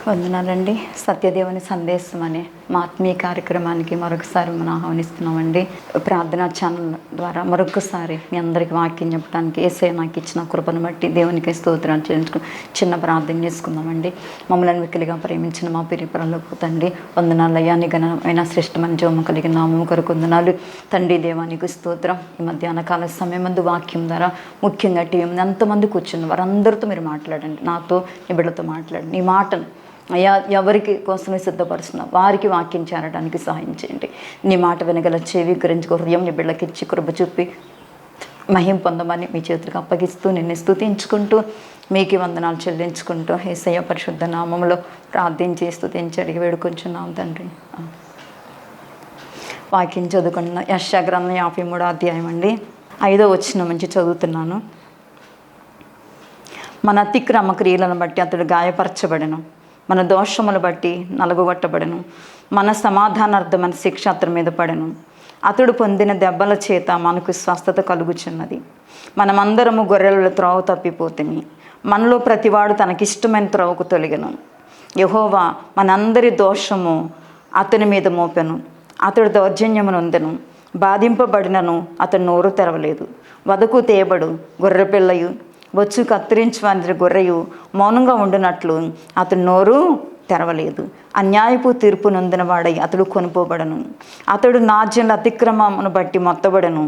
వందనాలండి. సత్యదేవుని సందేశం అనే మా ఆత్మీయ కార్యక్రమానికి మరొకసారి మనం ఆహ్వానిస్తున్నామండి. ప్రార్థనా ఛానల్ ద్వారా మరొకసారి మీ అందరికీ వాక్యం చెప్పడానికి యేసయ్య నాకు ఇచ్చిన కృపను బట్టి దేవునికి స్తోత్రాలు చెల్లించుకుని చిన్న ప్రార్థన చేసుకుందామండి. మమ్మల్ని మిక్కిలిగా ప్రేమించిన మా పరలోకపు తండ్రి, వందనాలయ్యా. నీ ఘనమైన శ్రేష్టమైన జీవము కలిగిన నామము కొరకు వందనాలు తండ్రి. దేవానికి స్తోత్రం. ఈ మధ్యాహ్న కాల సమయం ముందు వాక్యం ద్వారా ముఖ్యంగా టీం ఎంతమంది కూర్చున్న వారందరితో మీరు మాట్లాడండి. నాతో నీ బిడ్డతో మాట్లాడండి. నీ మాటను అయ్యా ఎవరికి కోసమే సిద్ధపరుస్తున్నా వారికి వాక్యం చేరడానికి సహాయం చేయండి. నీ మాట వినగల చెవి గురించి హృదయం నీ బిడ్డకి ఇచ్చి కృప చూపి మహిం పొందమని మీ చేతులకు అప్పగిస్తూ నిన్ను స్తుతించుకుంటూ మీకు వందనాలు చెల్లించుకుంటూ యేసయ్య పరిశుద్ధ నామములో ప్రార్థించి స్తుతించి అడిగి వేడుకొంచున్నాం తండ్రి. వాక్యం చదువుకున్న యెషయా గ్రంథం 53వ అధ్యాయం అండి. 5వ వచనం నుంచి చదువుతున్నాను. మన అతిక్రమ క్రియలను బట్టి అతడు గాయపరచబడెను, మన దోషములు బట్టి నలుగుగొట్టబడెను, మన సమాధానార్థమైన శిక్ష అతని మీద పడెను. అతడు పొందిన దెబ్బల చేత మనకు స్వస్థత కలుగుచున్నది. మనమందరము గొర్రెల త్రోవ తప్పిపోతుంది, మనలో ప్రతివాడు తనకిష్టమైన త్రోవకు తొలగెను. యెహోవా మనందరి దోషము అతని మీద మోపెను, అతడు దౌర్జన్యము నొందెను, బాధింపబడినను అతడు నోరు తెరవలేదు. వదకు తేబడు గొర్రెపిల్లయు బొచ్చు కత్తిరించువాని గొర్రెయు మౌనంగా ఉండినట్లు అతడు నోరు తెరవలేదు. అన్యాయపు తీర్పు నొందిన వాడై అతడు కొనుపోబడను. అతడు నాజ్యుల అతిక్రమమును బట్టి మొత్తబడను,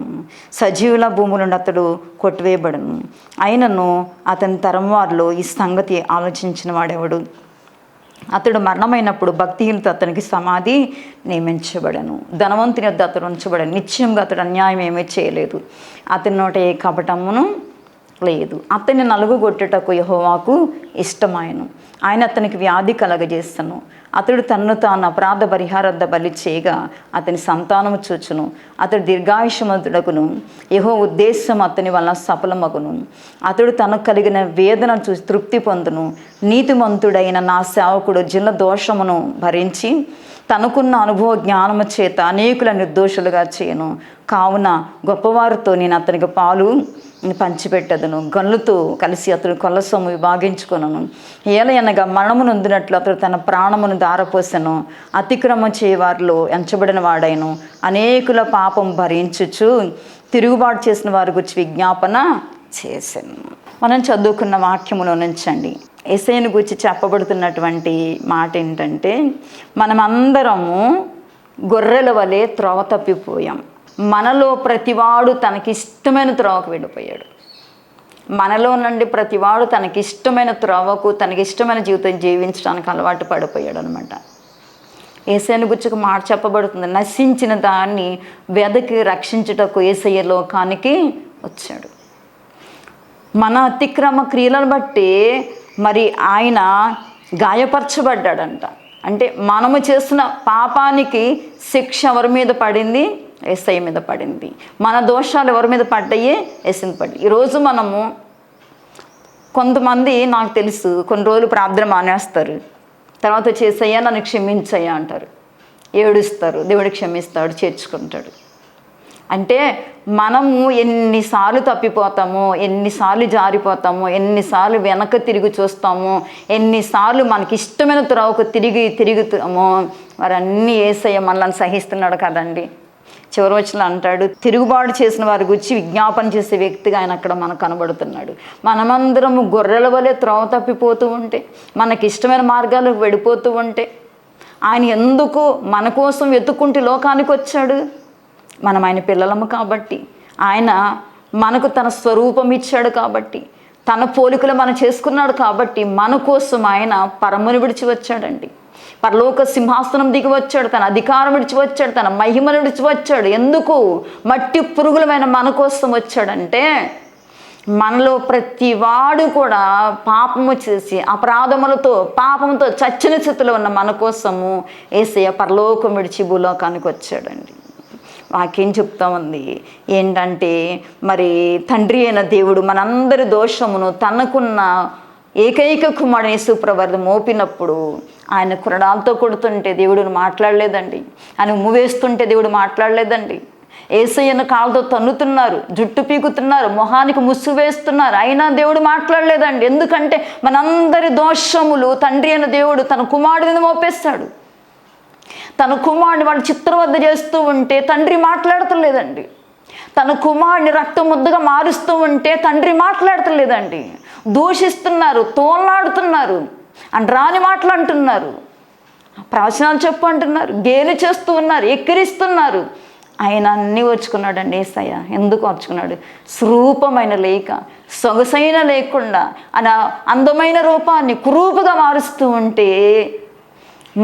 సజీవుల భూముల నుండి అతడు కొట్టివేయబడను. అయినను అతని తరం వారిలో ఈ సంగతి ఆలోచించిన వాడెవడు? అతడు మరణమైనప్పుడు భక్తిహీనత అతనికి సమాధి నియమించబడను. ధనవంతుని వద్ద అతడు ఉంచబడను. నిశ్చయంగా అతడు అన్యాయం ఏమీ చేయలేదు, అతని నోట ఏ కపటమును లేదు. అతన్ని నలుగుగొట్టుటకు యెహోవాకు ఇష్టమాయను. ఆయన అతనికి వ్యాధి కలగజేస్తను. అతడు తన్ను తాను అపరాధ పరిహారార్థ బలి చేయగా అతని సంతానము చూచును. అతడు దీర్ఘాయుష్మంతుడకును, యెహోవా ఉద్దేశం అతని వలన సఫలమగును. అతడు తనకు కలిగిన వేదన చూసి తృప్తి పొందును. నీతిమంతుడైన నా సేవకుడు జిల్ల దోషమును భరించి తనకున్న అనుభవ జ్ఞానము చేత అనేకుల నిర్దోషులుగా చేయను. కావున గొప్పవారితో నేను అతనికి పాలు పంచిపెట్టదను, గనులతో కలిసి అతడు కొల్ల సొమ్ము విభాగించుకొనను. ఏలయనగా మరణము నొందినట్లు అతడు తన ప్రాణమును దారపోసెను. అతిక్రమం చేయవారిలో ఎంచబడిన వాడైను, అనేకుల పాపం భరించుచు తిరుగుబాటు చేసిన వారి గురించి విజ్ఞాపన చేశాను. మనం చదువుకున్న వాక్యములో నుంచండి యేసయ్యను గురించి చెప్పబడుతున్నటువంటి మాట ఏంటంటే, మనమందరము గొర్రెల వలె త్రోవ తప్పిపోయాం. మనలో ప్రతివాడు తనకిష్టమైన త్రోవకు వెళ్ళిపోయాడు. మనలో నుండి ప్రతివాడు తనకిష్టమైన త్రోవకు తనకిష్టమైన జీవితం జీవించడానికి అలవాటు పడిపోయాడు అనమాట. యేసయ్యను గురించి మాట చెప్పబడుతుంది, నశించిన దాన్ని వెదకి రక్షించుటకు యేసయ్య లోకానికి వచ్చాడు. మన అతిక్రమ క్రియలను బట్టి మరి ఆయన గాయపరచబడ్డాడంట. అంటే మనము చేస్తున్న పాపానికి శిక్ష ఎవరి మీద పడింది? యేసయ్య మీద పడింది. మన దోషాలు ఎవరి మీద పడ్డాయి? యేసయ్య మీద పడ్డాయి. ఈరోజు మనము కొంతమంది, నాకు తెలుసు, కొన్ని రోజులు ప్రార్థన మానేస్తారు, తర్వాత యేసయ్యా నన్ను క్షమించయ్యా అంటారు, ఏడుస్తారు, దేవుడు క్షమిస్తాడు, చేర్చుకుంటాడు. అంటే మనము ఎన్నిసార్లు తప్పిపోతామో, ఎన్నిసార్లు జారిపోతామో, ఎన్నిసార్లు వెనక తిరిగి చూస్తామో, ఎన్నిసార్లు మనకి ఇష్టమైన త్రోవకు తిరుగుతామో, వారన్నీ యేసయ్య మనల్ని సహిస్తున్నాడు కదండి. చివరి వచనంలో అంటాడు, తిరుగుబాటు చేసిన వారి గురించి విజ్ఞాపన చేసే వ్యక్తిగా ఆయన అక్కడ మనకు కనబడుతున్నాడు. మనమందరము గొర్రెల వలె త్రోవ తప్పిపోతూ ఉంటే, మనకి ఇష్టమైన మార్గాలకు వెళ్ళిపోతూ ఉంటే, ఆయన ఎందుకు మన కోసం వెతుక్కుంటూ లోకానికి వచ్చాడు? మనం ఆయన పిల్లలము కాబట్టి, ఆయన మనకు తన స్వరూపం ఇచ్చాడు కాబట్టి, తన పోలికలు మనం చేసుకున్నాడు కాబట్టి, మన కోసం ఆయన పరమును విడిచి వచ్చాడండి. పరలోక సింహాసనం దిగి వచ్చాడు, తన అధికారం విడిచి వచ్చాడు, తన మహిమను విడిచి వచ్చాడు. ఎందుకు? మట్టి పురుగులమైన మన కోసం వచ్చాడంటే, మనలో ప్రతివాడు కూడా పాపము చేసి అపరాధములతో పాపంతో చచ్చిన స్థితిలో ఉన్న మన కోసము యేసయ్య పరలోకం విడిచి భూలోకానికి వచ్చాడండి. వాక్యం చెప్తా ఉంది ఏంటంటే, మరి తండ్రి అయిన దేవుడు మనందరి దోషమును తనకున్న ఏకైక కుమారుడు యేసుప్రభువు మోపినప్పుడు, ఆయన కురడాలతో కొడుతుంటే దేవుడు మాట్లాడలేదండి, ఆయన ఉమ్ము వేస్తుంటే దేవుడు మాట్లాడలేదండి, యేసయ్యను కాళ్ళతో తన్నుతున్నారు, జుట్టు పీకుతున్నారు, మొహానికి ముసుగు వేస్తున్నారు. అయినా దేవుడు మాట్లాడలేదండి. ఎందుకంటే మనందరి దోషములు తండ్రి అయిన దేవుడు తన కుమారుడి మీద మోపేస్తాడు. తన కుమారుడిని వాళ్ళు చిత్రవద్ద చేస్తూ ఉంటే తండ్రి మాట్లాడతలేదండి. తన కుమారుడిని రక్తం ముద్దగా మారుస్తూ ఉంటే తండ్రి మాట్లాడతలేదండి. దూషిస్తున్నారు, తోలాడుతున్నారు, అని రాని మాటలు అంటున్నారు, ప్రవచనాలు చెప్పు అంటున్నారు, గేలి చేస్తూ ఉన్నారు, ఎక్కిరిస్తున్నారు. ఆయన అన్నీ ఓర్చుకున్నాడండి యేసయ్య. ఎందుకు ఓర్చుకున్నాడు? స్వరూపమైన లేక, సొగసైన లేకుండా అలా అందమైన రూపాన్ని కురూపుగా మారుస్తూ ఉంటే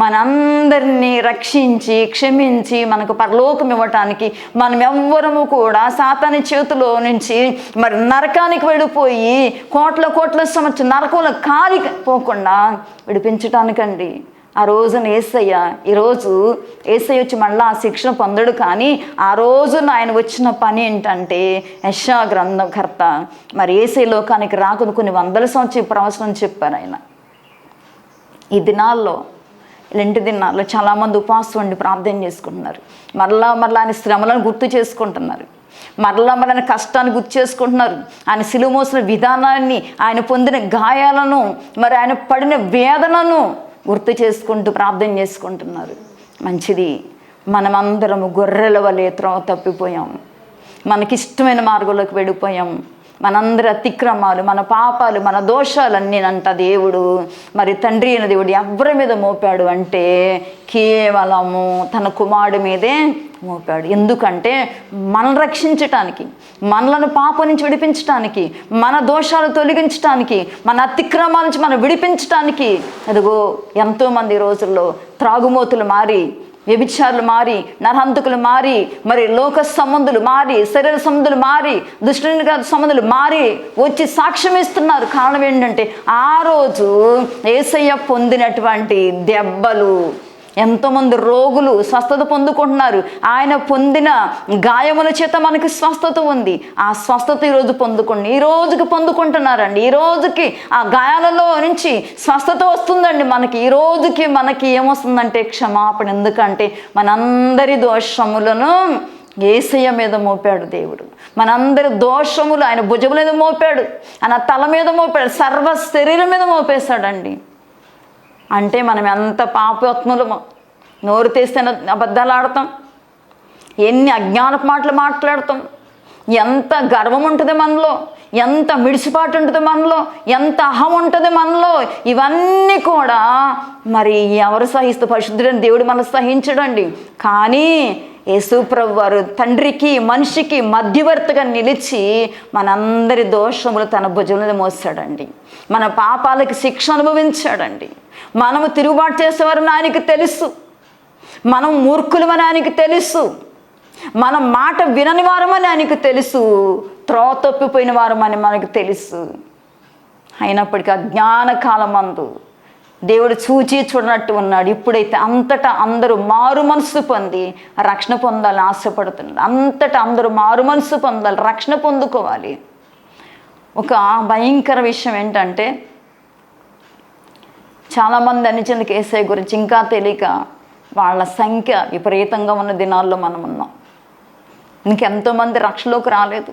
మనందరినీ రక్షించి క్షమించి మనకు పరలోకం ఇవ్వటానికి మనం ఎవ్వరము కూడా సాతాని చేతిలో నుంచి మరి నరకానికి వెళ్ళిపోయి కోట్ల సంవత్సరం నరకంలో కాలిపోకుండా విడిపించటానికండి ఆ రోజున యేసయ్య. ఈరోజు యేసయ్య వచ్చి మళ్ళీ ఆ శిక్షణ పొందడు. కానీ ఆ రోజున ఆయన వచ్చిన పని ఏంటంటే, యెషయా గ్రంథకర్త మరి యేసయ్య లోకానికి రాకుండా కొన్ని వందల సంవత్సరాల ప్రవచనం చెప్పారు ఆయన. ఈ దినాల్లో, లెంటి దినాల్లో చాలామంది ఉపవాసం ఉండి ప్రార్థన చేసుకుంటున్నారు. మరలా ఆయన శ్రమలను గుర్తు చేసుకుంటున్నారు. మరలా ఆయన కష్టాన్ని గుర్తు చేసుకుంటున్నారు. ఆయన సిలువ మోసిన విధానాన్ని, ఆయన పొందిన గాయాలను, మరి ఆయన పడిన వేదనను గుర్తు చేసుకుంటూ ప్రార్థన చేసుకుంటున్నారు. మంచిది. మనమందరము గొర్రెల వలె త్రోవ తప్పిపోయాం. మనకిష్టమైన మార్గంలోకి వెళ్ళిపోయాం. మనందరి అతిక్రమాలు, మన పాపాలు, మన దోషాలన్నీ అంట దేవుడు మరి తండ్రి అయిన దేవుడు ఎవరి మీద మోపాడు అంటే కేవలము తన కుమారుడి మీదే మోపాడు. ఎందుకంటే మనల్ని రక్షించటానికి, మనలను పాపం నుంచి విడిపించటానికి, మన దోషాలు తొలగించటానికి, మన అతిక్రమాల నుంచి మనం విడిపించటానికి. అదిగో ఎంతోమంది రోజుల్లో త్రాగుమోతులు మారి, వ్యభిచారులు మారి, నరహంతకులు మారి, మరి లోక సంబంధులు మారి, శరీర సంబంధులు మారి, దుష్టుని సంబంధులు మారి వచ్చి సాక్ష్యం ఇస్తున్నారు. కారణం ఏంటంటే ఆ రోజు యేసయ్య పొందినటువంటి దెబ్బలు. ఎంతోమంది రోగులు స్వస్థత పొందుకుంటున్నారు. ఆయన పొందిన గాయముల చేత మనకి స్వస్థత ఉంది. ఆ స్వస్థత ఈరోజు ఈ రోజుకి పొందుకుంటున్నారండి. ఈ రోజుకి ఆ గాయాలలో నుంచి స్వస్థత వస్తుందండి మనకి. ఈ రోజుకి మనకి ఏమొస్తుందంటే క్షమాపణ. ఎందుకంటే మనందరి దోషములను యేసయ్య మీద మోపాడు దేవుడు. మనందరి దోషములు ఆయన భుజముల మీద మోపాడు, ఆయన తల మీద మోపాడు, సర్వ శరీరం మీద మోపేశాడండి. అంటే మనం ఎంత పాపాత్ములమో. నోరు తెస్తే అబద్ధాలు ఆడతాం, ఎన్ని అజ్ఞానపు మాటలు మాట్లాడతాం, ఎంత గర్వం ఉంటుంది మనలో, ఎంత మిడిసిపాటు ఉంటుంది మనలో, ఎంత అహం ఉంటుంది మనలో. ఇవన్నీ కూడా మరి ఎవరు సహిస్తూ? పరిశుద్ధుడైన దేవుడు మనం సహించడండి. కానీ యేసు ప్రభువు వారు తండ్రికి మనిషికి మధ్యవర్తిగా నిలిచి మనందరి దోషములు తన భుజముల మోసాడండి. మన పాపాలకి శిక్ష అనుభవించాడండి. మనము తిరుగుబాటు చేసేవారని ఆయనకి తెలుసు, మనం మూర్ఖులమని ఆయనకి తెలుసు, మనం మాట వినని వారమని ఆయనకు తెలుసు, త్రోవ తప్పిపోయిన వారమని మనకు తెలుసు. అయినప్పటికీ అజ్ఞాన కాలమందు దేవుడు చూచి చూడనట్టు ఉన్నాడు. ఇప్పుడైతే అంతటా అందరూ మారు మనసు పొంది రక్షణ పొందాలని ఆశపడుతున్నారు. అంతటా అందరూ మారు మనసు పొందాలి, రక్షణ పొందుకోవాలి. ఒక భయంకర విషయం ఏంటంటే చాలామంది అనిచెందుకు యేసయ్య గురించి ఇంకా తెలియక వాళ్ళ సంఖ్య విపరీతంగా ఉన్న దినాల్లో మనం ఉన్నాం. ఇంకెంతోమంది రక్షలోకి రాలేదు.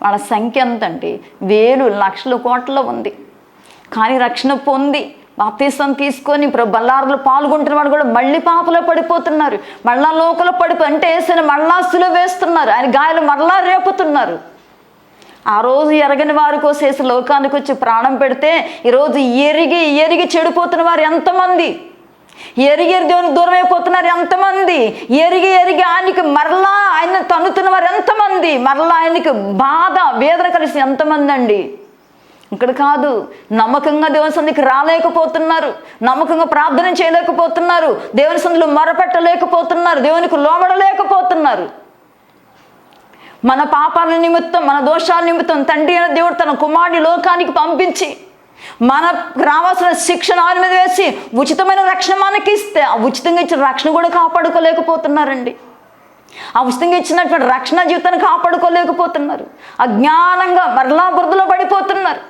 వాళ్ళ సంఖ్య ఎంతంటే వేలు లక్షల కోట్ల ఉంది. కానీ రక్షణ పొంది బాప్తీసం తీసుకొని ఇప్పుడు బల్లారులో పాల్గొంటున్న వాడు కూడా మళ్ళీ పాపలో పడిపోతున్నారు, మళ్ళా లోకలో అంటే యేసయ్యను మళ్ళా సిలువ వేస్తున్నారు, ఆయన గాయాలు మరలా రేపుతున్నారు. ఆ రోజు ఎరగని వారి కోసం లోకానికి వచ్చి ప్రాణం పెడితే ఈరోజు ఎరిగి చెడిపోతున్న వారు ఎంతమంది, ఎరిగి దేవునికి దూరం అయిపోతున్నారు ఎంతమంది, ఎరిగి ఆయనకి మరలా ఆయన తన్నుతున్న వారు ఎంతమంది, మరలా ఆయనకి బాధ వేదన కలిసి ఎంతమంది అండి. ఇక్కడ కాదు, నమ్మకంగా దేవుని సన్నిధికి రాలేకపోతున్నారు, నమ్మకంగా ప్రార్థన చేయలేకపోతున్నారు, దేవుని సన్నిధిలో మొరపెట్టలేకపోతున్నారు, దేవునికి లోబడలేకపోతున్నారు. మన పాపాల నిమిత్తం, మన దోషాల నిమిత్తం తండ్రి అయిన దేవుడు తన కుమారుని లోకానికి పంపించి మనకు రావాల్సిన శిక్షణ ఆయన మీద వేసి ఉచితమైన రక్షణ మనకి ఇస్తే ఆ ఉచితంగా ఇచ్చిన రక్షణ కూడా కాపాడుకోలేకపోతున్నారండి. ఆ ఉచితంగా ఇచ్చినటువంటి రక్షణ జీవితాన్ని కాపాడుకోలేకపోతున్నారు. అజ్ఞానంగా మరలా బురదలో పడిపోతున్నారు.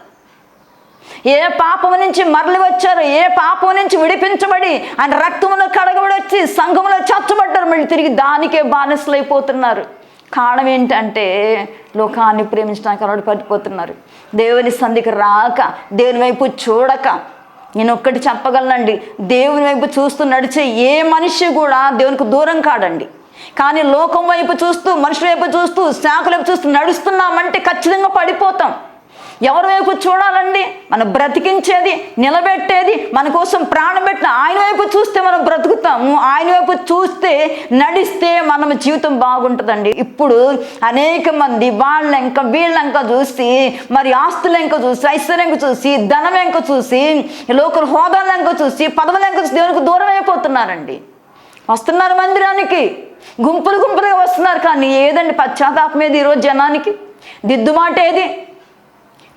ఏ పాపం నుంచి మరలి వచ్చారు, ఏ పాపం నుంచి విడిపించబడి ఆయన రక్తములో కడగబడి వచ్చి సంఘములో చచ్చబడ్డారు, మళ్ళీ తిరిగి దానికే బానిసలైపోతున్నారు. కారణం ఏంటంటే లోకాన్ని ప్రేమించడానికి అలవాటు పడిపోతున్నారు. దేవుని సంధికి రాక, దేవుని వైపు చూడక. నేను ఒక్కటి చెప్పగలనండి, దేవుని వైపు చూస్తూ నడిచే ఏ మనిషి కూడా దేవునికి దూరం కాడండి. కానీ లోకం వైపు చూస్తూ, మనుషుల వైపు చూస్తూ, శాఖల వైపు చూస్తూ నడుస్తున్నామంటే ఖచ్చితంగా పడిపోతాం. ఎవరి వైపు చూడాలండి? మనం బ్రతికించేది, నిలబెట్టేది, మన కోసం ప్రాణం పెట్టిన ఆయన వైపు చూస్తే మనం బ్రతుకుతాము. ఆయన వైపు చూస్తే, నడిస్తే మన జీవితం బాగుంటుందండి. ఇప్పుడు అనేక మంది వీళ్ళంక చూసి, మరి ఆస్తులంక చూసి, ఐశ్వర్యంక చూసి, ధనమెంక చూసి, లోకల హోదాలంక చూసి, పదవులంక చూసి దేవునికి దూరం అయిపోతున్నారండి. వస్తున్నారు మందిరానికి, గుంపులుగా వస్తున్నారు, కానీ ఏదండి పశ్చాత్తాపం ఏది ఈరోజు జనానికి? దిద్దుమాట ఏది?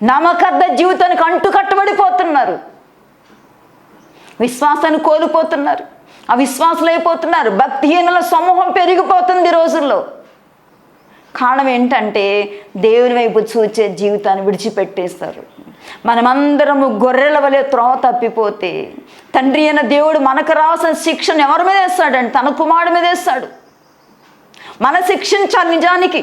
నమ్మకద్ద జీవితానికి కట్టబడిపోతున్నారు, విశ్వాసాన్ని కోల్పోతున్నారు, అవిశ్వాసులు అయిపోతున్నారు, భక్తిహీనుల సమూహం పెరిగిపోతుంది ఈ రోజుల్లో. కారణం ఏంటంటే దేవుని వైపు చూచే జీవితాన్ని విడిచిపెట్టేస్తారు. మనమందరము గొర్రెల వలె త్రోవ తప్పిపోతే తండ్రి అయిన దేవుడు మనకు రావాల్సిన శిక్షను ఎవరి మీద వేస్తాడండి? తన కుమారుడి మీద వేస్తాడు. మన శిక్షించాలి నిజానికి,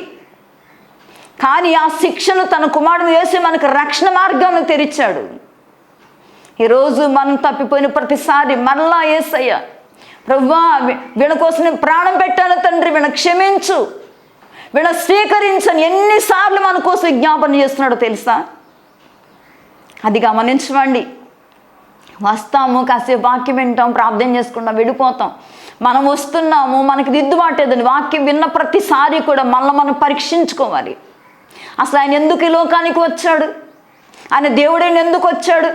కానీ ఆ శిక్షను తన కుమారుడిని వేసి మనకు రక్షణ మార్గాన్ని తెరిచాడు. ఈరోజు మనం తప్పిపోయిన ప్రతిసారి మరలా యేసయ్య, ప్రభువా వీళ్ళ కోసం నేను ప్రాణం పెట్టాను తండ్రి, వీళ్ళని క్షమించు, వీళ్ళని స్వీకరించని ఎన్నిసార్లు మన కోసం విజ్ఞాపన చేస్తున్నాడో తెలుసా? అది గమనించమండి. వస్తాము, కాసేపు వాక్యం వింటాం, ప్రార్థన చేసుకుంటాం, వెళ్ళిపోతాం. మనం వస్తున్నాము, మనకి దిద్దుబాటేదండి. వాక్యం విన్న ప్రతిసారి కూడా మనం పరీక్షించుకోవాలి. అసలు ఆయన ఎందుకు ఈ లోకానికి వచ్చాడు? ఆయన దేవుడైన ఎందుకు వచ్చాడు?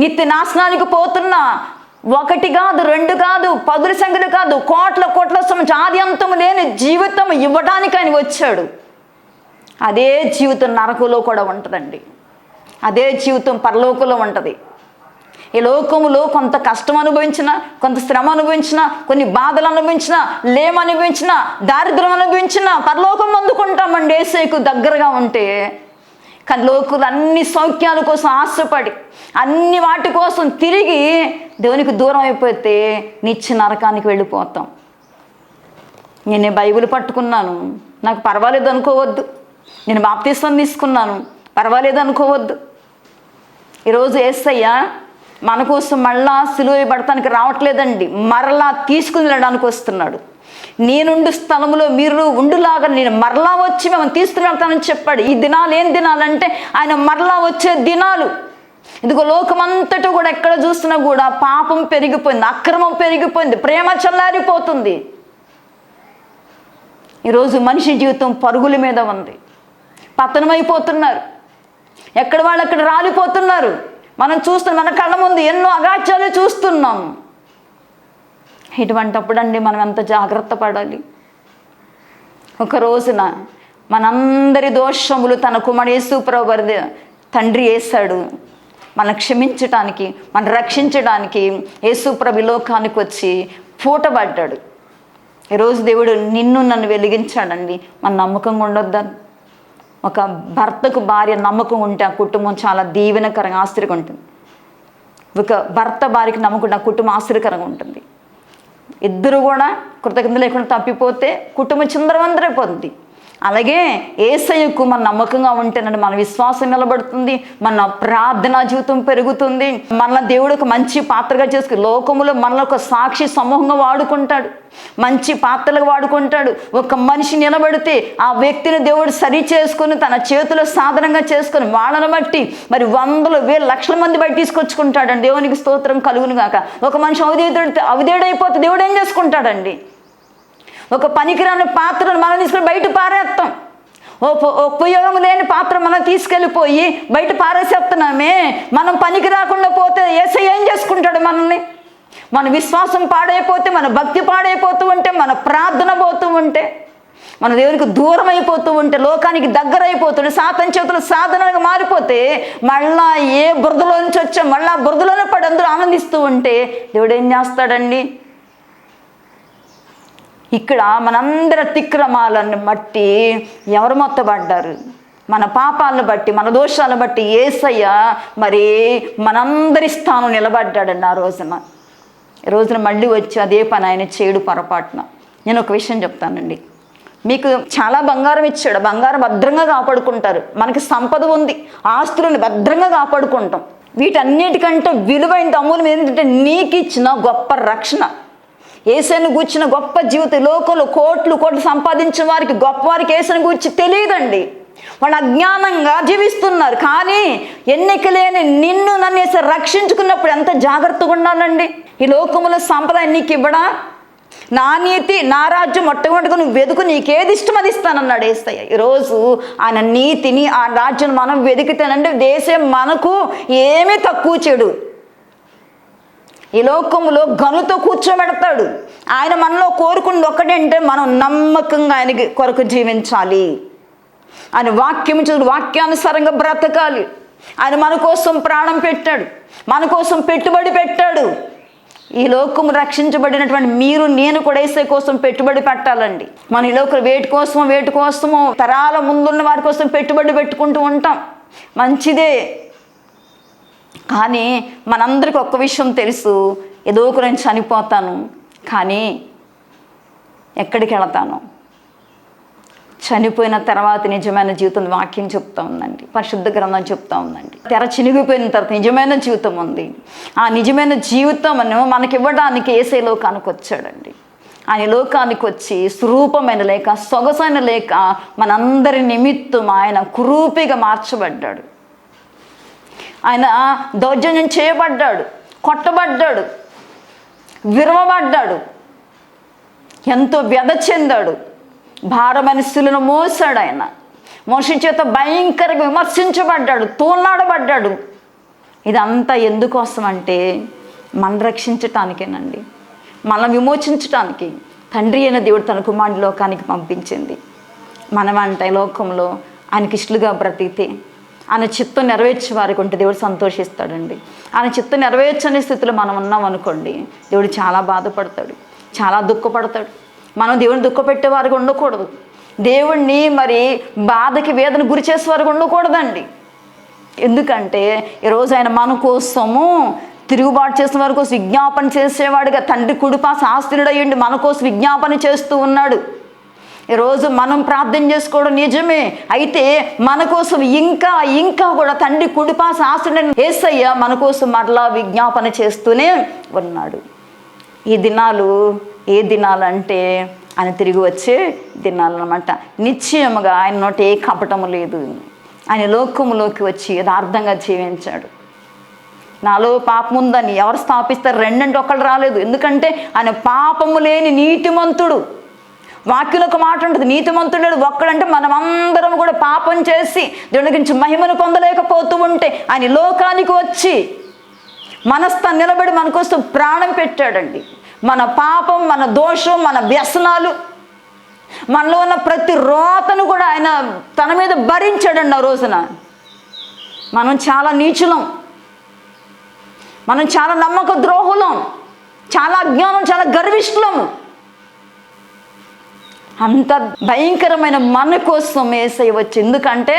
నిత్య నాశనానికి పోతున్నా 1 కాదు, 2 కాదు, 10 సంఖ్యలు కాదు, కోట్ల సంవత్సరం ఆది అంతము లేని జీవితం ఇవ్వడానికి ఆయన వచ్చాడు. అదే జీవితం నరకంలో కూడా ఉంటుందండి. అదే జీవితం పరలోకంలో ఉంటుంది. ఈ లోకములో కొంత కష్టం అనుభవించినా, కొంత శ్రమ అనుభవించినా, కొన్ని బాధలు అనుభవించినా, లేమనుభవించినా, దారిద్ర్యం అనుభవించినా పరలోకం అందుకుంటామండి యేసుకు దగ్గరగా ఉంటే. కానీ లోకులు అన్ని సౌఖ్యాల కోసం ఆశపడి, అన్ని వాటి కోసం తిరిగి దేవునికి దూరం అయిపోతే నిత్య నరకానికి వెళ్ళిపోతాం. నేను బైబిల్ పట్టుకున్నాను, నాకు పర్వాలేదు అనుకోవద్దు. నేను బాప్తిస్మం తీసుకున్నాను, పర్వాలేదు అనుకోవద్దు. ఈరోజు యేసయ్య మన కోసం మళ్ళా సిలువ వేయబడటానికి రావట్లేదండి, మరలా తీసుకుని వెళ్ళడానికి వస్తున్నాడు. నేనుండు స్థలంలో మీరు ఉండులాగా నేను మరలా వచ్చి మిమ్మల్ని తీసుకుని వెళ్తానని చెప్పాడు. ఈ దినాలు ఏం దినాలంటే ఆయన మరలా వచ్చే దినాలు. ఇదిగో లోకమంతటా కూడా ఎక్కడ చూసినా కూడా పాపం పెరిగిపోయింది, అక్రమం పెరిగిపోయింది, ప్రేమ చల్లారిపోతుంది. ఈరోజు మనిషి జీవితం పరుగుల మీద ఉంది, పతనమైపోతున్నారు, ఎక్కడ వాళ్ళు అక్కడ రాలిపోతున్నారు. మనం చూస్తున్నాం, మన కళ్ళ ముందు ఎన్నో అగాధ్యాలు చూస్తున్నాం. ఇటువంటప్పుడు అండి మనం ఎంత జాగ్రత్త పడాలి. ఒక రోజున మనందరి దోషములు తన కుమారుడు యేసు ప్రభువు తండ్రి వేశాడు. మనం క్షమించటానికి, మనం రక్షించడానికి యేసు ప్రభు లోకానికి వచ్చి పూటబడ్డాడు. ఈరోజు దేవుడు నిన్ను నన్ను వెలిగించాడండి. మన నమ్మకంగా ఉండొద్దా? ఒక భర్తకు భార్య నమ్మకం ఉంటే ఆ కుటుంబం చాలా దీవెనకరంగా ఆశ్చర్యంగా ఉంటుంది. ఒక భర్త భార్యకి నమ్మకం, ఆ కుటుంబం ఆశ్చర్యకరంగా ఉంటుంది. ఇద్దరు కూడా కృతజ్ఞత లేకుండా తప్పిపోతే కుటుంబం చిందరవందరైపోతుంది. అలాగే యేసయ్యకు మన నమ్మకంగా ఉంటేనండి మన విశ్వాసం నిలబడుతుంది, మన ప్రార్థనా జీవితం పెరుగుతుంది, మన దేవుడు ఒక మంచి పాత్రగా చేసుకుని లోకములో మనలో ఒక సాక్షి సమూహంగా వాడుకుంటాడు, మంచి పాత్రలుగా వాడుకుంటాడు. ఒక మనిషి నిలబడితే ఆ వ్యక్తిని దేవుడు సరి చేసుకుని తన చేతిలో సాధనంగా చేసుకుని వాళ్ళని బట్టి మరి 100,000 లక్షల మంది బయట తీసుకొచ్చుకుంటాడండి. దేవునికి స్తోత్రం కలుగును గాక. ఒక మనిషి అవిధేయుడైపోతే దేవుడు ఏం చేసుకుంటాడండి? ఒక పనికిరాని పాత్రను మనం తీసుకొని బయట పారేస్తాం. ఉపయోగం లేని పాత్ర మనం తీసుకెళ్ళిపోయి బయట పారేసేస్తున్నామే. మనం పనికి రాకుండా పోతే యేసయ్య ఏం చేసుకుంటాడు మనల్ని? మన విశ్వాసం పాడైపోతే, మన భక్తి పాడైపోతూ ఉంటే, మన ప్రార్థన పోతూ ఉంటే, మన దేవునికి దూరం అయిపోతూ ఉంటే, లోకానికి దగ్గర అయిపోతుంటే, సాతాను చేతులు సాధనగా మారిపోతే, మళ్ళా ఏ బురదలో నుంచి వచ్చాం మళ్ళా బురదలోనే పడి అందరూ ఆనందిస్తూ ఉంటే దేవుడు ఏం చేస్తాడండి? ఇక్కడ మనందరి అతిక్రమాలను బట్టి ఎవరు మొత్తపడ్డారు? మన పాపాలను బట్టి, మన దోషాలను బట్టి యేసయ్య మరి మనందరి స్థానం నిలబడ్డాడండి. ఆ రోజున మళ్ళీ వచ్చి అదే పని ఆయన చేయడు పొరపాటున. నేను ఒక విషయం చెప్తానండి. మీకు చాలా బంగారం ఇచ్చాడు, బంగారం భద్రంగా కాపాడుకుంటారు. మనకి సంపద ఉంది, ఆస్తులను భద్రంగా కాపాడుకుంటాం. వీటన్నిటికంటే విలువైన అమూల్యం ఏంటంటే నీకు ఇచ్చిన గొప్ప రక్షణ. యేసుని గూర్చిన గొప్ప జీవితం. లోకంలో కోట్లు సంపాదించిన వారికి, గొప్ప వారికి యేసుని గూర్చి తెలియదండి. వాళ్ళు అజ్ఞానంగా జీవిస్తున్నారు. కానీ ఎన్నిక లేని నిన్ను నన్ను యేసు రక్షించుకున్నప్పుడు ఎంత జాగ్రత్తగా ఉండాలండి. ఈ లోకములో సంపద నీకు ఇవ్వడా? నా నీతి, నా రాజ్యం మొట్టమొదటిగా నువ్వు వెతుకు, నీకేది ఇష్టం అది ఇస్తానన్నాడు యేసయ్య. ఈరోజు ఆయన నీతిని, ఆ రాజ్యం మనం వెతికితేనంటే దేశం మనకు ఏమీ తక్కువ చెడు. ఈ లోకంలో గనుతో కూర్చోబెడతాడు. ఆయన మనలో కోరుకుంది ఒక్కటంటే మనం నమ్మకంగా ఆయనకి కొరకు జీవించాలి. ఆయన వాక్యం చదువు, వాక్యానుసారంగా బ్రతకాలి. ఆయన మన కోసం ప్రాణం పెట్టాడు, మన కోసం పెట్టుబడి పెట్టాడు. ఈ లోకము రక్షించబడినటువంటి మీరు నేను కూడా యేసే కోసం పెట్టుబడి పెట్టాలండి. మన ఈ లోకం వేటి కోసమో తరాల ముందున్న వారి కోసం పెట్టుబడి పెట్టుకుంటూ ఉంటాం, మంచిదే. కానీ మనందరికీ ఒక్క విషయం తెలుసు, ఏదో ఒక నేను చనిపోతాను, కానీ ఎక్కడికి వెళతాను? చనిపోయిన తర్వాత నిజమైన జీవితం వాక్యం చెప్తా ఉందండి, పరిశుద్ధ గ్రంథం చెప్తా ఉందండి. తెర చినిగిపోయిన తర్వాత నిజమైన జీవితం ఉంది. ఆ నిజమైన జీవితమును మనకి ఇవ్వడానికి యేసే లోకానికి వచ్చాడండి. ఆయన లోకానికి వచ్చి స్వరూపమైన లేక, సొగసైన లేక మనందరి నిమిత్తం ఆయన కురూపిగా మార్చబడ్డాడు. ఆయన దౌర్జన్యం చేయబడ్డాడు, కొట్టబడ్డాడు, విరవబడ్డాడు, ఎంతో వ్యధ చెందాడు, భారమనస్సులను మోసాడు. ఆయన మోషి చేత భయంకరంగా విమర్శించబడ్డాడు, తోలాడబడ్డాడు. ఇదంతా ఎందుకోసం అంటే మనం రక్షించటానికేనండి, మనం విమోచించటానికి తండ్రి అయిన దేవుడు తన కుమారుని లోకానికి పంపించింది. మనమంటే లోకంలో ఆయనకి ఇష్టలుగా బ్రతికితే, ఆయన చిత్తం నెరవేర్చే వారికి ఉంటే దేవుడు సంతోషిస్తాడండి. ఆయన చిత్తం నెరవేర్చని స్థితిలో మనం ఉన్నాం అనుకోండి, దేవుడు చాలా బాధపడతాడు, చాలా దుఃఖపడతాడు. మనం దేవుడిని దుఃఖపెట్టే వారికి ఉండకూడదు, దేవుణ్ణి మరి బాధకి వేదన గురి చేసే వారికి ఉండకూడదండి. ఎందుకంటే ఈరోజు ఆయన మన కోసము తిరుగుబాటు చేసిన వారి కోసం విజ్ఞాపన చేసేవాడుగా తండ్రి కుడిపాస ఆస్తుడయ్యండి మన కోసం విజ్ఞాపన చేస్తూ ఉన్నాడు. ఈరోజు మనం ప్రార్థన చేసుకోవడం నిజమే, అయితే మన కోసం ఇంకా కూడా తండ్రి కుడిపాస ఆస్తుడని యేసయ్య మన కోసం మరలా విజ్ఞాపన చేస్తూనే ఉన్నాడు. ఈ దినాలు ఏ దినాలు అంటే ఆయన తిరిగి వచ్చే దినాలు అన్నమాట. నిశ్చయముగా ఆయన నోట ఏ కపటము లేదు. ఆయన లోకములోకి వచ్చి యథార్థంగా జీవించాడు. నాలో పాపం ఉందని ఎవరు స్థాపిస్తారు? రెండంటే ఒకళ్ళు రాలేదు. ఎందుకంటే ఆయన పాపము లేని నీతిమంతుడు. వాక్యంలో ఒక మాట ఉంటుంది, నీతిమంతుడు ఒక్కడంటే మనమందరం కూడా పాపం చేసి దేవుని గురించి మహిమను పొందలేకపోతూ ఉంటే ఆయన లోకానికి వచ్చి మనస్థాన్ని నిలబడి మన కోసం ప్రాణం పెట్టాడండి. మన పాపం, మన దోషం, మన వ్యసనాలు, మనలో ఉన్న ప్రతి రోతను కూడా ఆయన తన మీద భరించాడండి. ఆ రోజున మనం చాలా నీచులం, మనం చాలా నమ్మక ద్రోహులం, చాలా అజ్ఞానం, చాలా గర్విష్ఠులము. అంత భయంకరమైన మన కోసం యేసయ్య వచ్చి, ఎందుకంటే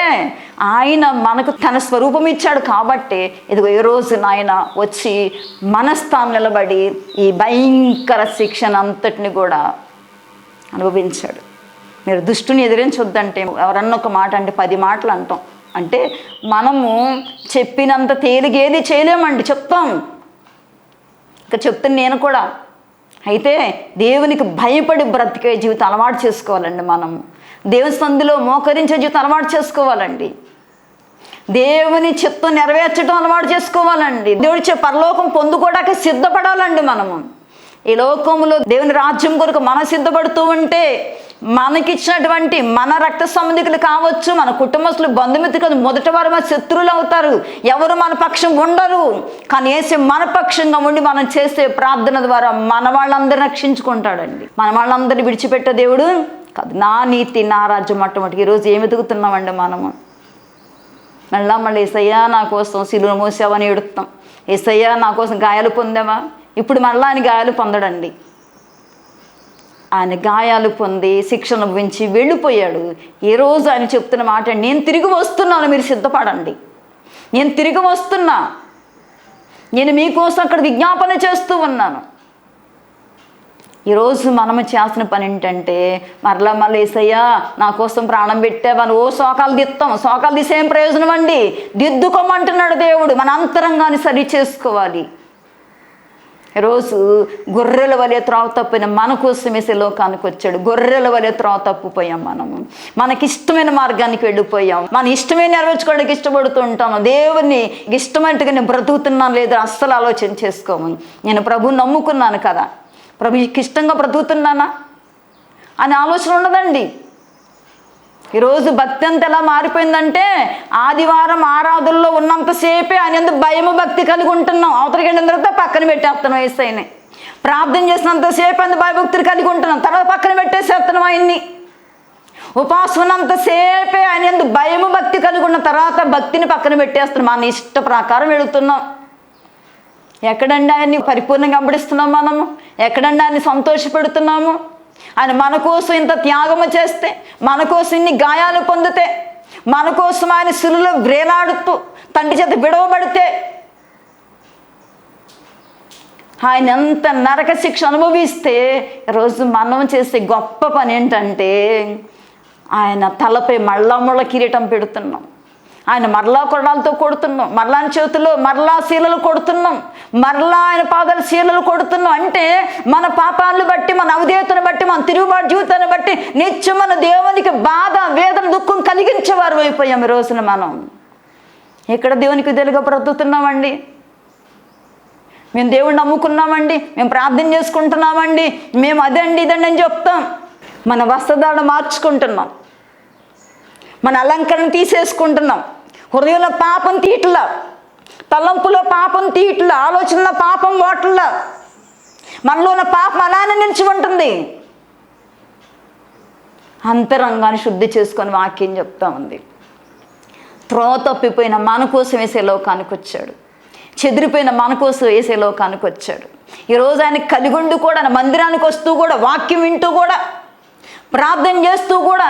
ఆయన మనకు తన స్వరూపం ఇచ్చాడు కాబట్టి ఇదిగో ఈ రోజున ఆయన వచ్చి మన స్థానం నిలబడి ఈ భయంకర శిక్షణ అంతటిని కూడా అనుభవించాడు. మీరు దుష్టుని ఎదిరించొద్దంటే ఎవరన్నా ఒక మాట అంటే 10 మాటలు అంటాం. అంటే మనము చెప్పినంత తేలిగేది చేయలేమండి, చెప్తాం. ఇంకా చెప్తాను నేను కూడా. అయితే దేవునికి భయపడి బ్రతికే జీవితం అలవాటు చేసుకోవాలండి. మనము దేవుని సంధిలో మోకరించే జీవితం అలవాటు చేసుకోవాలండి. దేవుని చిత్తం నెరవేర్చడం అలవాటు చేసుకోవాలండి. దేవుడిచ్చే పరలోకం పొందుకోవడానికి సిద్ధపడాలండి. మనము ఈ లోకంలో దేవుని రాజ్యం కొరకు మనం సిద్ధపడుతూ ఉంటే మనకిచ్చినటువంటి మన రక్త సంబంధికులు కావచ్చు, మన కుటుంబస్తులు, బంధుమిత్రులు మొదటి వారు మన శత్రువులు అవుతారు. ఎవరు మన పక్షం ఉండరు. కానీ యేసు మన పక్షంగా ఉండి మనం చేసే ప్రార్థన ద్వారా మన వాళ్ళందరినీ రక్షించుకుంటాడండి. మన వాళ్ళందరినీ విడిచిపెట్టే దేవుడు కాదు. నా నీతి, నా రాజ్యం మొట్టమొదటి. ఈరోజు ఏమి ఎదుగుతున్నామండి మనము? మళ్ళీ యేసయ్యా నా కోసం సిలువ మోసావని ఎడుతాం. యేసయ్యా నా కోసం గాయాలు పొందావా? ఇప్పుడు మళ్ళీ ఆయన గాయాలు పొందడండి. ఆయన గాయాలు పొంది శిక్షణ అనుభవించి వెళ్ళిపోయాడు. ఏ రోజు ఆయన చెప్తున్న మాట, నేను తిరిగి వస్తున్నాను, మీరు సిద్ధపడండి, నేను తిరిగి వస్తున్నా, నేను మీకోసం అక్కడ విజ్ఞాపన చేస్తూ ఉన్నాను. ఈరోజు మనము చేసిన పని ఏంటంటే మరలా యేసయ్యా నా కోసం ప్రాణం పెట్టావని శోకాలు తీస్తాం. శోకాలు తీసేం ప్రయోజనం అండి? దిద్దుకోమంటున్నాడు దేవుడు. మన అంతరంగాన్ని సరి చేసుకోవాలి. ఈరోజు గొర్రెల వలె త్రోవ తప్పిన మన కోసం వేసే లోకానికి వచ్చాడు. గొర్రెల వలె త్రోవ తప్పిపోయాం. మనకిష్టమైన మార్గానికి వెళ్ళిపోయాం. మన ఇష్టమే నెరవేర్చుకోవడానికి ఇష్టపడుతూ ఉంటాము. దేవుని ఇష్టమైనట్టుగా నేను బ్రతుకుతున్నాను లేదా అస్సలు ఆలోచన చేసుకోము. నేను ప్రభువుని నమ్ముకున్నాను కదా, ప్రభుకి ఇష్టంగా బ్రతుకుతున్నానా అని ఆలోచన ఉండదండి. ఈరోజు భక్తి అంతా ఎలా మారిపోయిందంటే ఆదివారం ఆరాధనలో ఉన్నంతసేపే ఆయన ఎందుకు భయము భక్తి కలిగి ఉంటున్నాం. అవతలికి వెళ్ళిన తర్వాత పక్కన పెట్టేస్తున్నాం యేసయ్యని. ప్రార్థన చేసినంతసేపు అందు భయభక్తులు కలిగి ఉంటున్నాం, తర్వాత పక్కన పెట్టేసేస్తున్నాం ఆయన్ని. ఉపవాసం ఉన్నంతసేపే ఆయన ఎందుకు భయము భక్తి కలిగి ఉన్న తర్వాత భక్తిని పక్కన పెట్టేస్తున్నాం. మన ఇష్ట ప్రకారం వెళుతున్నాం. ఎక్కడండి ఆయన్ని పరిపూర్ణంగా వెంబడిస్తున్నాం మనము? ఎక్కడండి ఆయన్ని సంతోషపెడుతున్నాము? ఆయన మన కోసం ఇంత త్యాగము చేస్తే, మన కోసం ఇన్ని గాయాలు పొందితే, మన కోసం ఆయన శిలువలో వ్రేలాడుతూ తండ్రి చేత విడవబడితే, ఆయన ఎంత నరక శిక్ష అనుభవిస్తే, ఈరోజు మనం చేసే గొప్ప పని ఏంటంటే ఆయన తలపై మళ్ళా ముళ్ళ కిరీటం పెడుతున్నాం. ఆయన మరలా కొరడాలతో కొడుతున్నాం, మరలా ఆయన చేతుల్లో మరలా శీలలు కొడుతున్నాం, మరలా ఆయన పాదాల శీలలు కొడుతున్నాం. అంటే మన పాపాలను బట్టి, మన అవిధేయతను బట్టి, మన తిరుగుబాటు జీవితాన్ని బట్టి నిత్యం మన దేవునికి బాధ, వేదన, దుఃఖం కలిగించేవారు అయిపోయాం. ఈ రోజున మనం ఎక్కడ దేవునికి విధేయులుగా బ్రతుకుతున్నామండి? మేము దేవుడిని నమ్ముకున్నామండి, మేము ప్రార్థన చేసుకుంటున్నామండి, మేము అదండి ఇదండి అని చెప్తాం. మన వస్త్రధారణ మార్చుకుంటున్నాం, మన అలంకరణ తీసేసుకుంటున్నాం. హృదయంలో పాపం తీయట్లా, తలంపులో పాపం తీయట్లా, ఆలోచనలో పాపం ఓట్లా, మనలో ఉన్న పాపం అలానే నిలిచి ఉంటుంది. అంతరంగాన్ని శుద్ధి చేసుకొని వాక్యం చెప్తా ఉంది. త్రోవ తప్పిపోయిన మన కోసం వేసే లోకానికి వచ్చాడు. చెదిరిపోయిన మన కోసం వేసే లోకానికి వచ్చాడు. ఈరోజు ఆయన కలిగుండి కూడా, మందిరానికి వస్తూ కూడా, వాక్యం వింటూ కూడా, ప్రార్థన చేస్తూ కూడా,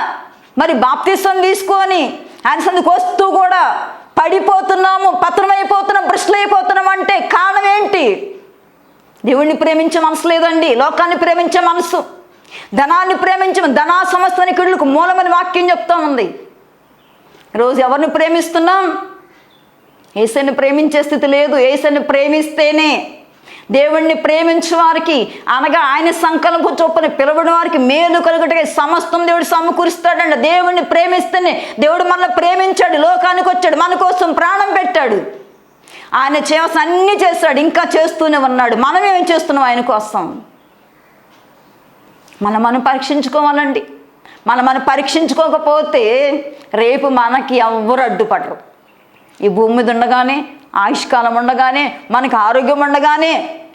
మరి బాప్తిసం తీసుకొని ఆయన సందుకు వస్తూ కూడా పడిపోతున్నాము, పతనమైపోతున్నాం, భ్రష్టులైపోతున్నాం. అంటే కారణం ఏంటి? దేవుణ్ణి ప్రేమించే మనసు లేదండి, లోకాన్ని ప్రేమించే మనసు, ధనాన్ని ప్రేమించే, ధనా సమస్తానికి ఇళ్ళకు మూలమని వాక్యం చెప్తా ఉంది. ఈరోజు ఎవరిని ప్రేమిస్తున్నాం? యేసుని ప్రేమించే స్థితి లేదు. యేసుని ప్రేమిస్తేనే, దేవుణ్ణి ప్రేమించే వారికి అనగా ఆయన సంకల్పం చొప్పున పిలవడం వారికి మేలు కలుగుటకే సమస్తం దేవుడు సమకూరుస్తాడండి. దేవుణ్ణి ప్రేమిస్తేనే, దేవుడు మనల్ని ప్రేమించాడు, లోకానికి వచ్చాడు, మన కోసం ప్రాణం పెట్టాడు. ఆయన చేయాల్సిన అన్నీ చేస్తాడు, ఇంకా చేస్తూనే ఉన్నాడు. మనం ఏం చేస్తున్నాం ఆయన కోసం? మనం పరీక్షించుకోవాలండి. మనం పరీక్షించుకోకపోతే రేపు మనకి ఎవ్వరు అడ్డుపడరు. ఈ భూమి మీద ఉండగానే, ఆయుష్కాలం ఉండగానే, మనకు ఆరోగ్యం ఉండగానే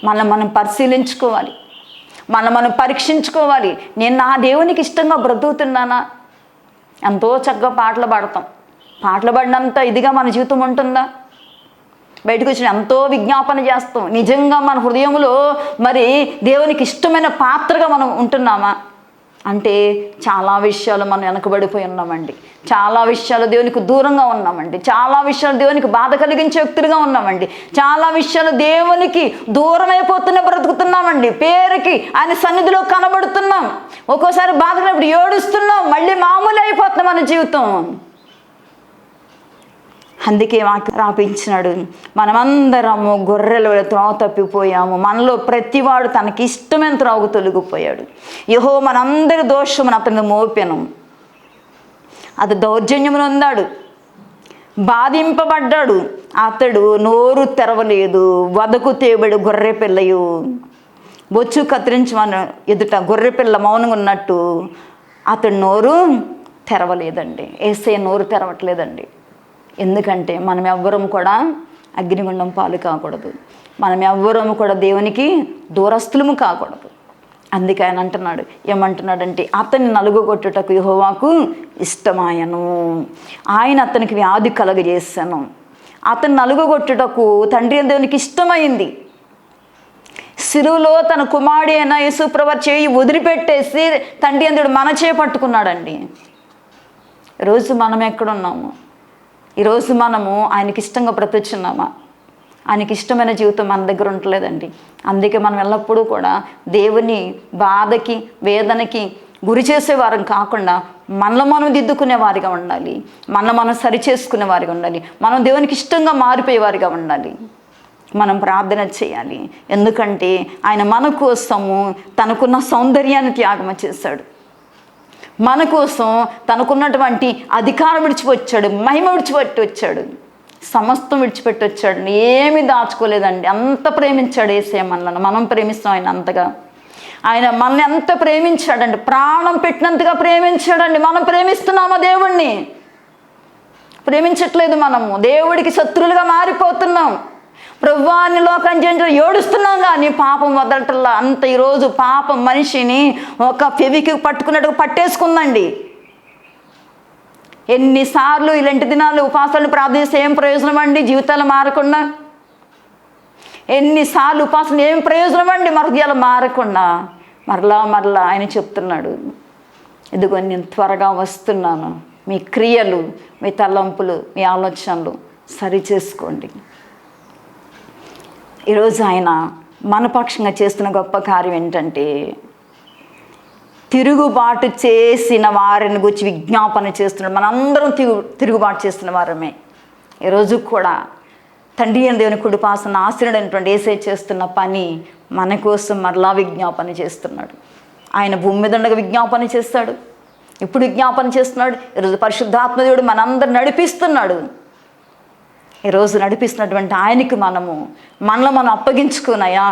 మనం పరిశీలించుకోవాలి, మనం పరీక్షించుకోవాలి. నేను నా దేవునికి ఇష్టంగా బ్రతుకుతున్నానా? ఎంతో చక్కగా పాటలు పాడతాం, పాటలు పాడినంత ఇదిగా మన జీవితం ఉంటుందా? బయటకు వచ్చి ఎంతో విజ్ఞాపన చేస్తాం. నిజంగా మన హృదయంలో మరి దేవునికి ఇష్టమైన పాత్రగా మనం ఉంటున్నామా అంటే చాలా విషయాలు మనం వెనకబడిపోయి ఉన్నామండి. చాలా విషయాలు దేవునికి దూరంగా ఉన్నామండి. చాలా విషయాలు దేవునికి బాధ కలిగించే వ్యక్తులుగా ఉన్నామండి. చాలా విషయాలు దేవునికి దూరం అయిపోతూనే బ్రతుకుతున్నామండి. పేరుకి ఆయన సన్నిధిలో కనబడుతున్నాం, ఒక్కోసారి బాధపడినప్పుడు ఏడుస్తున్నాం, మళ్ళీ మామూలు అయిపోతుంది మన జీవితం. అందుకే వాక్యం రాపించినాడు, మనమందరము గొర్రెల త్రోవ తప్పిపోయాము, మనలో ప్రతివాడు తనకి ఇష్టమైన త్రోవకు తొలగిపోయాడు. యెహోవా మనందరి దోషమును అతను మోపెను. అతడు దౌర్జన్యమును ఉన్నాడు, బాధింపబడ్డాడు, అతడు నోరు తెరవలేదు. వదకు తేబడి గొర్రె పిల్లయు బొచ్చు కత్తిరించి మన ఎదుట గొర్రె పిల్ల మౌనంగా ఉన్నట్టు అతడు నోరు తెరవలేదండి. యేసయ్య నోరు తెరవట్లేదండి. ఎందుకంటే మనం ఎవ్వరం కూడా అగ్నిగుండం పాలు కాకూడదు, మనం ఎవ్వరం కూడా దేవునికి దూరస్తులము కాకూడదు. అందుకే ఆయన అంటున్నాడు, ఏమంటున్నాడంటే అతన్ని నలుగుగొట్టుటకు యెహోవాకు ఇష్టమాయను, ఆయన అతనికి వ్యాధి కలుగజేశాను. అతన్ని నలుగుగొట్టుటకు తండ్రి దేవునికి ఇష్టమైంది. సిలువలో తన కుమారుడు అయిన యేసుప్రభు చేయి వదిలిపెట్టేసి తండ్రి దేవుడు మన చేపట్టుకున్నాడండి. ఈరోజు మనం ఎక్కడున్నాము? ఈరోజు మనము ఆయనకి ఇష్టంగా బ్రతుకుతున్నామా? ఆయనకి ఇష్టమైన జీవితం మన దగ్గర ఉండలేదండి. అందుకే మనం ఎల్లప్పుడూ కూడా దేవుని బాధకి వేదనకి గురి చేసేవారం కాకుండా మనలో మనం దిద్దుకునే వారిగా ఉండాలి, మనలో మనం సరి చేసుకునే వారిగా ఉండాలి, మనం దేవునికి ఇష్టంగా మారిపోయేవారిగా ఉండాలి. మనం ప్రార్థన చేయాలి. ఎందుకంటే ఆయన మన కోసము తనకున్న సౌందర్యాన్ని త్యాగం చేశాడు, మన కోసం తనకున్నటువంటి అధికారం విడిచిపెట్టాడు, మహిమ విడిచిపెట్టి వచ్చాడు, సమస్తం విడిచిపెట్టి వచ్చాడు. ఏమీ దాచుకోలేదండి. అంత ప్రేమించాడు యేసయ్య మనల్ని. మనం ప్రేమిస్తాం ఆయన అంతగా. ఆయన మనల్ని ఎంత ప్రేమించాడండి, ప్రాణం పెట్టినంతగా ప్రేమించాడండి. మనం ప్రేమిస్తున్నామా దేవుణ్ణి? ప్రేమించట్లేదు. మనము దేవుడికి శత్రువులుగా మారిపోతున్నాం. ప్రభువాన్ని లోకం జంటలు ఏడుస్తున్నాం కానీ పాపం వదలటల్లా. అంత ఈరోజు పాపం మనిషిని ఒక ఫెవికి పట్టుకున్నట్టుగా పట్టేసుకుందండి. ఎన్నిసార్లు ఇలాంటి దినాలు ఉపాసాలను ప్రార్థిస్తే ఏం ప్రయోజనం అండి? జీవితాలు మారకుండా ఎన్నిసార్లు ఉపాసన ఏం ప్రయోజనం అండి? హృదయాలు మారకుండా మరలా ఆయన చెప్తున్నాడు, ఇదిగో నేను త్వరగా వస్తున్నాను, మీ క్రియలు, మీ తలంపులు, మీ ఆలోచనలు సరి చేసుకోండి. ఈరోజు ఆయన మనపక్షంగా చేస్తున్న గొప్ప కార్యం ఏంటంటే, తిరుగుబాటు చేసిన వారిని గురించి విజ్ఞాపన చేస్తున్నాడు. మనందరం తిరుగుబాటు చేస్తున్న వారమే. ఈరోజు కూడా తండ్రి అయిన దేవుని కుడిపాసన ఆశ్రయుడైనటువంటి యేసయ్య చేస్తున్న పని మన కోసం మరలా విజ్ఞాపన చేస్తున్నాడు. ఆయన భూమి మీద ఉండగా విజ్ఞాపన చేస్తాడు, ఇప్పుడు విజ్ఞాపన చేస్తున్నాడు. ఈరోజు పరిశుద్ధాత్మ దేవుడు మనందరూ నడిపిస్తున్నాడు. ఈరోజు నడిపిస్తున్నటువంటి ఆయనకి మనలో మనం అప్పగించుకున్నాయా,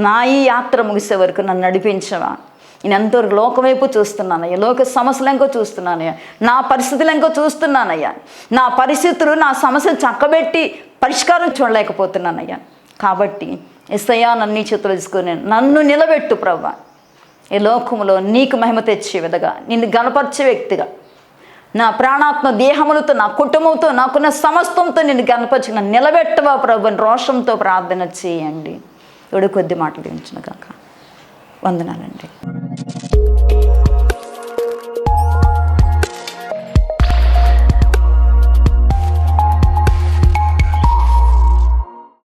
నా ఈ యాత్ర ముగిసే వరకు నన్ను నడిపించవా, నేను ఎంతవరకు లోకం వైపు చూస్తున్నానయ్యా, లోక సమస్యలు ఎంకో చూస్తున్నానయ్యా, నా పరిస్థితులు ఎంకో చూస్తున్నానయ్యా, నా పరిస్థితులు నా సమస్యలు చక్కబెట్టి పరిష్కారం చూడలేకపోతున్నానయ్యా. కాబట్టి యేసయ్యా నన్ను నీ చేతులు తీసుకొని నన్ను నిలబెట్టు ప్రభువా, ఈ లోకంలో నీకు మహిమ తెచ్చే విధంగా, నిన్ను గణపరిచే వ్యక్తిగా, నా ప్రాణాత్మ దేహములతో, నా కుటుంబంతో, నాకున్న సమస్తంతో నిన్ను గణపరిచి నన్ను నిలబెట్టవా ప్రభు అని రోషంతో ప్రార్థన చేయండి. ఎవడు కొద్ది మాటలు దించిన కాక. వందనాలండి.